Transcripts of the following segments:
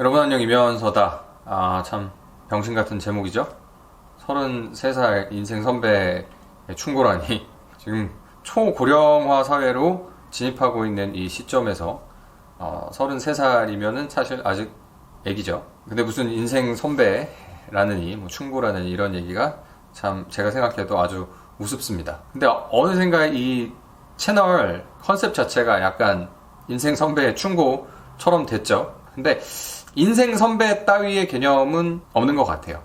여러분 안녕, 이면서다. 참 병신 같은 제목이죠. 33살 인생 선배의 충고라니. 지금 초고령화 사회로 진입하고 있는 이 시점에서 33살이면은 사실 아직 애기죠. 근데 무슨 인생 선배라느니 뭐 충고라느니 이런 얘기가 참 제가 생각해도 아주 우습습니다. 근데 어느샌가 이 채널 컨셉 자체가 약간 인생 선배의 충고처럼 됐죠. 근데 인생 선배 따위의 개념은 없는 것 같아요.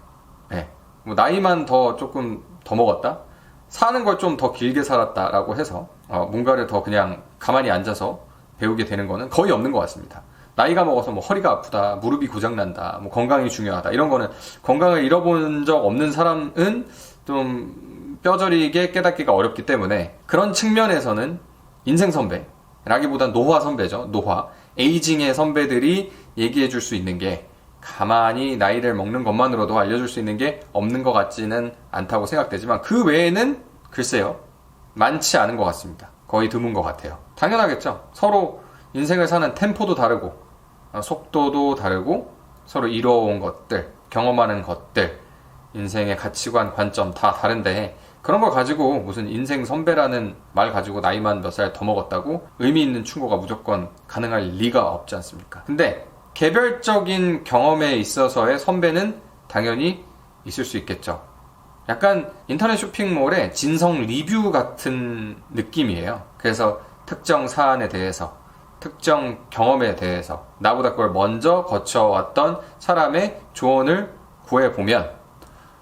네. 뭐 나이만 조금 더 먹었다? 사는 걸 좀 더 길게 살았다라고 해서 뭔가를 더 그냥 가만히 앉아서 배우게 되는 거는 거의 없는 것 같습니다. 나이가 먹어서 뭐 허리가 아프다, 무릎이 고장난다, 뭐 건강이 중요하다, 이런 거는 건강을 잃어본 적 없는 사람은 좀 뼈저리게 깨닫기가 어렵기 때문에 그런 측면에서는 인생 선배라기보단 노화 선배죠. 노화. 에이징의 선배들이 얘기해 줄 수 있는 게 가만히 나이를 먹는 것만으로도 알려줄 수 있는 게 없는 것 같지는 않다고 생각되지만 그 외에는 글쎄요, 많지 않은 것 같습니다. 거의 드문 것 같아요. 당연하겠죠. 서로 인생을 사는 템포도 다르고 속도도 다르고 서로 이뤄온 것들, 경험하는 것들, 인생의 가치관, 관점 다 다른데 그런 걸 가지고 무슨 인생 선배라는 말 가지고 나이만 몇 살 더 먹었다고 의미 있는 충고가 무조건 가능할 리가 없지 않습니까? 근데 개별적인 경험에 있어서의 선배는 당연히 있을 수 있겠죠. 약간 인터넷 쇼핑몰의 진성 리뷰 같은 느낌이에요. 그래서 특정 사안에 대해서, 특정 경험에 대해서 나보다 그걸 먼저 거쳐왔던 사람의 조언을 구해보면,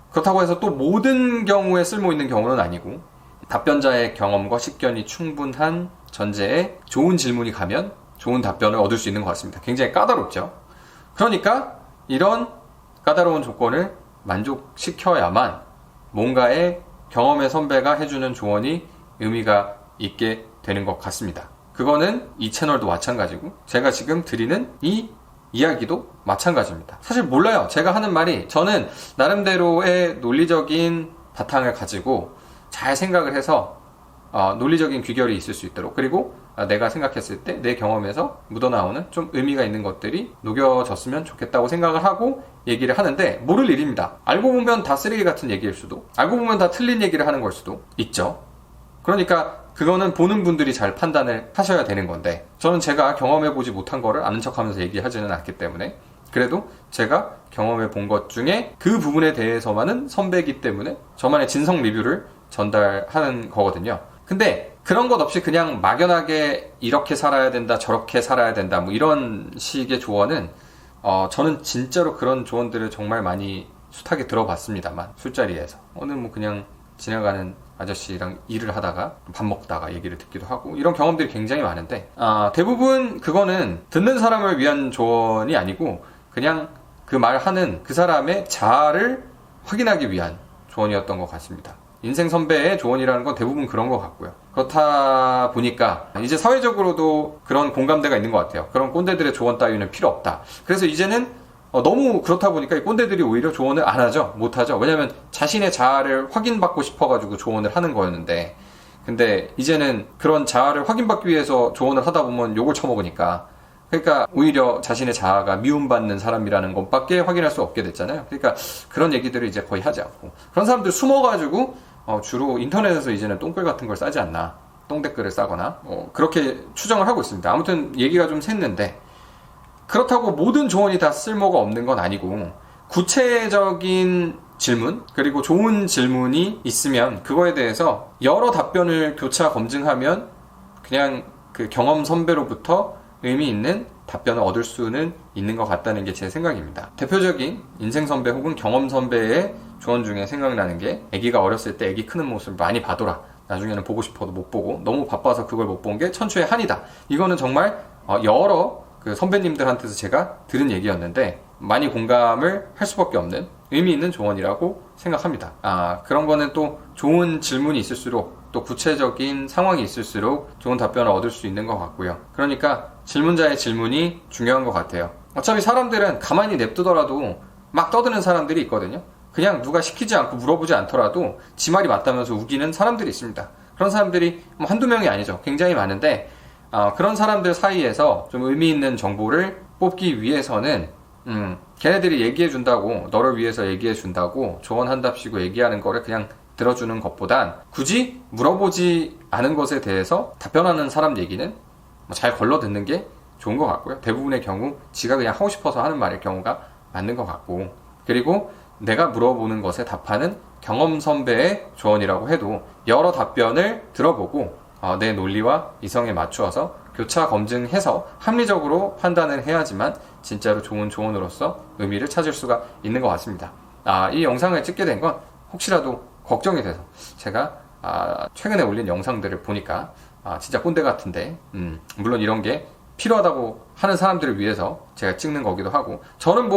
그렇다고 해서 또 모든 경우에 쓸모 있는 경우는 아니고 답변자의 경험과 식견이 충분한 전제에 좋은 질문이 가면 좋은 답변을 얻을 수 있는 것 같습니다. 굉장히 까다롭죠. 그러니까 이런 까다로운 조건을 만족시켜야만 뭔가의 경험의 선배가 해주는 조언이 의미가 있게 되는 것 같습니다. 그거는 이 채널도 마찬가지고 제가 지금 드리는 이 이야기도 마찬가지입니다. 사실 몰라요. 제가 하는 말이 저는 나름대로의 논리적인 바탕을 가지고 잘 생각을 해서 논리적인 귀결이 있을 수 있도록, 그리고 내가 생각했을 때 내 경험에서 묻어나오는 좀 의미가 있는 것들이 녹여졌으면 좋겠다고 생각을 하고 얘기를 하는데 모를 일입니다. 알고 보면 다 쓰레기 같은 얘기일 수도, 알고 보면 다 틀린 얘기를 하는 걸 수도 있죠. 그러니까 그거는 보는 분들이 잘 판단을 하셔야 되는 건데 저는 제가 경험해보지 못한 거를 아는 척하면서 얘기하지는 않기 때문에, 그래도 제가 경험해본 것 중에 그 부분에 대해서만은 선배이기 때문에 저만의 진성 리뷰를 전달하는 거거든요. 근데 그런 것 없이 그냥 막연하게 이렇게 살아야 된다, 저렇게 살아야 된다, 뭐 이런 식의 조언은 저는 진짜로 그런 조언들을 정말 많이 숱하게 들어봤습니다만, 술자리에서 어느 뭐 그냥 지나가는 아저씨랑 일을 하다가 밥 먹다가 얘기를 듣기도 하고 이런 경험들이 굉장히 많은데 대부분 그거는 듣는 사람을 위한 조언이 아니고 그냥 그 말하는 그 사람의 자아를 확인하기 위한 조언이었던 것 같습니다. 인생 선배의 조언이라는 건 대부분 그런 것 같고요. 그렇다 보니까 이제 사회적으로도 그런 공감대가 있는 것 같아요. 그런 꼰대들의 조언 따위는 필요 없다. 그래서 이제는 너무 그렇다 보니까 이 꼰대들이 오히려 조언을 안 하죠. 못 하죠. 왜냐면 자신의 자아를 확인받고 싶어가지고 조언을 하는 거였는데, 근데 이제는 그런 자아를 확인받기 위해서 조언을 하다 보면 욕을 쳐먹으니까, 그러니까 오히려 자신의 자아가 미움받는 사람이라는 것밖에 확인할 수 없게 됐잖아요. 그러니까 그런 얘기들을 이제 거의 하지 않고, 그런 사람들 숨어가지고 주로 인터넷에서 이제는 똥글 같은 걸 싸지 않나, 똥댓글을 싸거나 그렇게 추정을 하고 있습니다. 아무튼 얘기가 좀 샜는데, 그렇다고 모든 조언이 다 쓸모가 없는 건 아니고 구체적인 질문, 그리고 좋은 질문이 있으면 그거에 대해서 여러 답변을 교차 검증하면 그냥 그 경험 선배로부터 의미 있는 답변을 얻을 수는 있는 것 같다는 게 제 생각입니다. 대표적인 인생 선배 혹은 경험 선배의 조언 중에 생각나는 게, 아기가 어렸을 때 아기 크는 모습을 많이 봐둬라. 나중에는 보고 싶어도 못 보고 너무 바빠서 그걸 못 본 게 천추의 한이다. 이거는 정말 여러 그 선배님들한테서 제가 들은 얘기였는데 많이 공감을 할 수밖에 없는 의미 있는 조언이라고 생각합니다. 그런 거는 또 좋은 질문이 있을수록, 또 구체적인 상황이 있을수록 좋은 답변을 얻을 수 있는 것 같고요. 그러니까 질문자의 질문이 중요한 것 같아요. 어차피 사람들은 가만히 냅두더라도 막 떠드는 사람들이 있거든요. 그냥 누가 시키지 않고 물어보지 않더라도 지 말이 맞다면서 우기는 사람들이 있습니다. 그런 사람들이 한두 명이 아니죠. 굉장히 많은데 그런 사람들 사이에서 좀 의미 있는 정보를 뽑기 위해서는 걔네들이 얘기해준다고, 너를 위해서 얘기해준다고 조언한답시고 얘기하는 거를 그냥 들어주는 것보단 굳이 물어보지 않은 것에 대해서 답변하는 사람 얘기는 잘 걸러 듣는 게 좋은 것 같고요. 대부분의 경우 지가 그냥 하고 싶어서 하는 말일 경우가 맞는 것 같고, 그리고 내가 물어보는 것에 답하는 경험 선배의 조언이라고 해도 여러 답변을 들어보고 내 논리와 이성에 맞추어서 교차 검증해서 합리적으로 판단을 해야지만 진짜로 좋은 조언으로서 의미를 찾을 수가 있는 것 같습니다. 이 영상을 찍게 된 건 혹시라도 걱정이 돼서 제가 최근에 올린 영상들을 보니까 진짜 꼰대 같은데, 물론 이런 게 필요하다고 하는 사람들을 위해서 제가 찍는 거기도 하고, 저는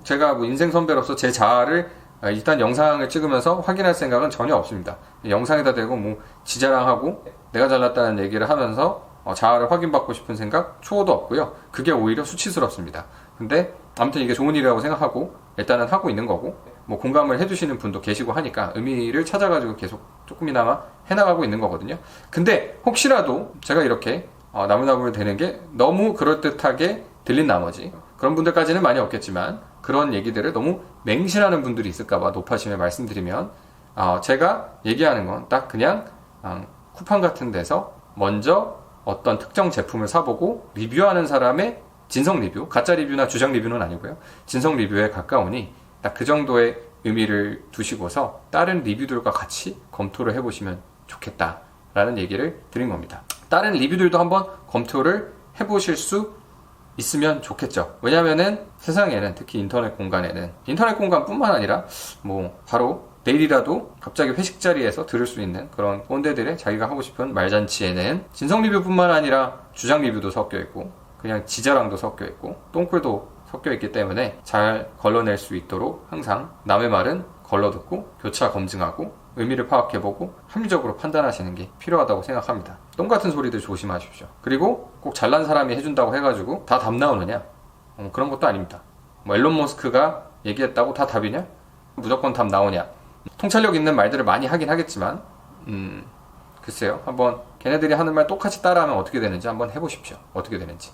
제가 인생 선배로서 제 자아를 일단 영상을 찍으면서 확인할 생각은 전혀 없습니다. 영상에다 대고 지자랑하고 내가 잘났다는 얘기를 하면서 자아를 확인받고 싶은 생각 초도 없고요. 그게 오히려 수치스럽습니다. 근데 아무튼 이게 좋은 일이라고 생각하고 일단은 하고 있는 거고, 공감을 해주시는 분도 계시고 하니까 의미를 찾아가지고 계속 조금이나마 해나가고 있는 거거든요. 근데 혹시라도 제가 이렇게 나무나무를 되는 게 너무 그럴듯하게 들린 나머지, 그런 분들까지는 많이 없겠지만 그런 얘기들을 너무 맹신하는 분들이 있을까봐 높아심에 말씀드리면, 제가 얘기하는 건 딱 그냥 쿠팡 같은 데서 먼저 어떤 특정 제품을 사보고 리뷰하는 사람의 진성 리뷰, 가짜 리뷰나 주장 리뷰는 아니고요, 진성 리뷰에 가까우니 딱 그 정도의 의미를 두시고서 다른 리뷰들과 같이 검토를 해보시면 좋겠다라는 얘기를 드린 겁니다. 다른 리뷰들도 한번 검토를 해보실 수 있으면 좋겠죠. 왜냐면은 세상에는, 특히 인터넷 공간에는, 인터넷 공간뿐만 아니라 바로 내일이라도 갑자기 회식 자리에서 들을 수 있는 그런 꼰대들의 자기가 하고 싶은 말잔치에는 진성 리뷰뿐만 아니라 주장 리뷰도 섞여 있고 그냥 지자랑도 섞여 있고 똥꿀도 섞여 있기 때문에 잘 걸러낼 수 있도록 항상 남의 말은 걸러듣고 교차 검증하고 의미를 파악해보고 합리적으로 판단하시는 게 필요하다고 생각합니다. 똥 같은 소리들 조심하십시오. 그리고 꼭 잘난 사람이 해준다고 해가지고 다 답 나오느냐? 그런 것도 아닙니다. 앨런 머스크가 얘기했다고 다 답이냐? 무조건 답 나오냐? 통찰력 있는 말들을 많이 하긴 하겠지만 글쎄요, 한번 걔네들이 하는 말 똑같이 따라하면 어떻게 되는지 한번 해보십시오. 어떻게 되는지.